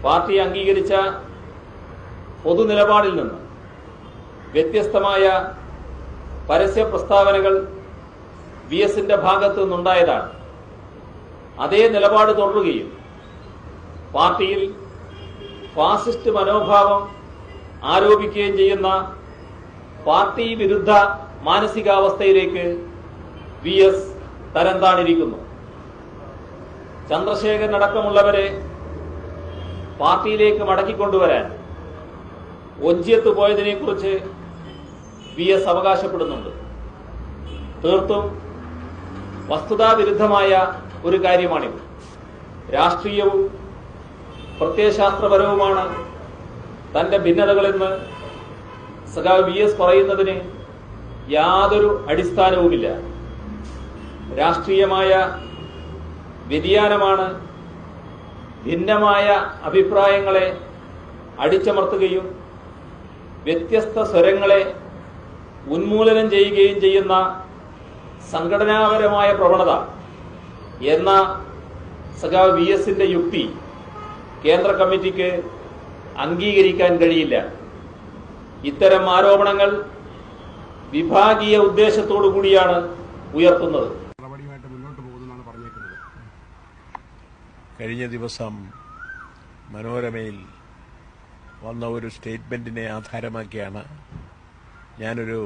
Party അംഗീകരിച്ച പൊതുനിലപാടിൽ നിന്ന് വ്യത്യസ്തമായ പരസ്യ പ്രസ്താവനകൾ വി എസിന്റെ ഭാഗത്തു നിന്നുണ്ടായതാണ്. അതേ നിലപാട് തുടരുകയും പാർട്ടിയിൽ ഫാസിസ്റ്റ് മനോഭാവം ആരോപിക്കുകയും ചെയ്യുന്ന പാർട്ടി വിരുദ്ധ മാനസികാവസ്ഥയിലേക്ക് വി എസ് തരം താണിരിക്കുന്നു. ചന്ദ്രശേഖരനടക്കമുള്ളവരെ പാർട്ടിയിലേക്ക് മടക്കിക്കൊണ്ടുവരാൻ ഒഞ്ചിയത്ത് പോയതിനെക്കുറിച്ച് വി എസ് അവകാശപ്പെടുന്നുണ്ട്. തീർത്തും വസ്തുതാവിരുദ്ധമായ ഒരു കാര്യമാണിത്. രാഷ്ട്രീയവും പ്രത്യയശാസ്ത്രപരവുമാണ് തന്റെ ഭിന്നതകളെന്ന് സഖാവ് വി എസ് പറയുന്നതിന് യാതൊരു അടിസ്ഥാനവുമില്ല. രാഷ്ട്രീയമായ വ്യതിയാനമാണ് ഭിന്നമായ അഭിപ്രായങ്ങളെ അടിച്ചമർത്തുകയും വ്യത്യസ്ത സ്വരങ്ങളെ ഉന്മൂലനം ചെയ്യുകയും ചെയ്യുന്ന സംഘടനാപരമായ പ്രവണത എന്ന സഖാവ് വി എസിന്റെ യുക്തി കേന്ദ്ര കമ്മിറ്റിക്ക് അംഗീകരിക്കാൻ കഴിയില്ല. ഇത്തരം ആരോപണങ്ങൾ വിഭാഗീയ ഉദ്ദേശത്തോടു കൂടിയാണ് ഉയർത്തുന്നത്. കഴിഞ്ഞ ദിവസം മനോരമയിൽ വന്ന ഒരു സ്റ്റേറ്റ്മെന്റിനെ ആധാരമാക്കിയാണ് ഞാനൊരു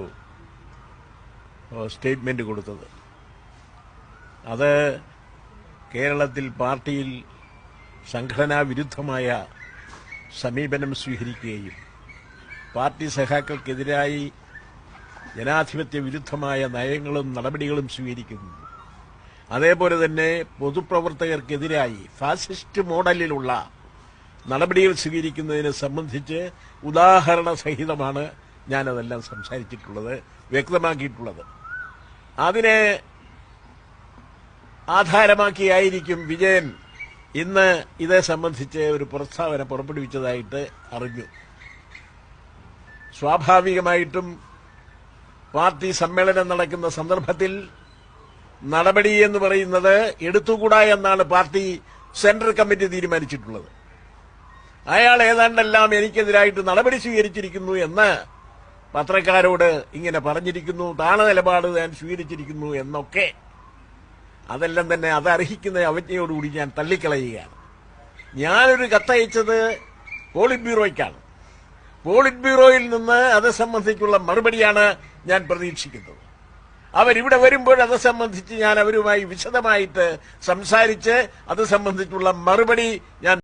സ്റ്റേറ്റ്മെന്റ് കൊടുത്തത്. അത് കേരളത്തിൽ പാർട്ടിയിൽ സംഘടനാ വിരുദ്ധമായ സമീപനം സ്വീകരിക്കുകയും പാർട്ടി സഖാക്കൾക്കെതിരായി ജനാധിപത്യ വിരുദ്ധമായ നയങ്ങളും നടപടികളും സ്വീകരിക്കുന്നു, അതേപോലെ തന്നെ പൊതുപ്രവർത്തകർക്കെതിരായി ഫാസിസ്റ്റ് മോഡലിലുള്ള നടപടികൾ സ്വീകരിക്കുന്നതിനെ സംബന്ധിച്ച് ഉദാഹരണ സഹിതമാണ് ഞാനതെല്ലാം സംസാരിച്ചിട്ടുള്ളത്, വ്യക്തമാക്കിയിട്ടുള്ളത്. അതിനെ ആധാരമാക്കിയായിരിക്കും വിജയൻ ഇന്ന് ഇതേ സംബന്ധിച്ച് ഒരു പ്രസ്താവന പുറപ്പെടുവിച്ചതായിട്ട് അറിഞ്ഞു. സ്വാഭാവികമായിട്ടും പാർട്ടി സമ്മേളനം നടക്കുന്ന സന്ദർഭത്തിൽ നടപടി എന്ന് പറയുന്നത് എടുത്തുകൂടാ എന്നാണ് പാർട്ടി സെൻട്രൽ കമ്മിറ്റി തീരുമാനിച്ചിട്ടുള്ളത്. അയാൾ ഏതാണ്ടെല്ലാം എനിക്കെതിരായിട്ട് നടപടി സ്വീകരിച്ചിരിക്കുന്നു എന്ന് പത്രക്കാരോട് ഇങ്ങനെ പറഞ്ഞിരിക്കുന്നു, താണ നിലപാട് ഞാൻ സ്വീകരിച്ചിരിക്കുന്നു എന്നൊക്കെ. അതെല്ലാം തന്നെ അതർഹിക്കുന്ന അവജ്ഞയോടുകൂടി ഞാൻ തള്ളിക്കളയുകയാണ്. ഞാനൊരു കത്തയച്ചത് പോളിറ്റ് ബ്യൂറോയ്ക്കാണ്. പോളിറ്റ് ബ്യൂറോയിൽ നിന്ന് അത് സംബന്ധിച്ചുള്ള മറുപടിയാണ് ഞാൻ പ്രതീക്ഷിക്കുന്നത്. അവരിവിടെ വരുമ്പോൾ അത് സംബന്ധിച്ച് ഞാൻ അവരുമായി വിശദമായിട്ട് സംസാരിച്ച് അത് സംബന്ധിച്ചുള്ള മറുപടി ഞാൻ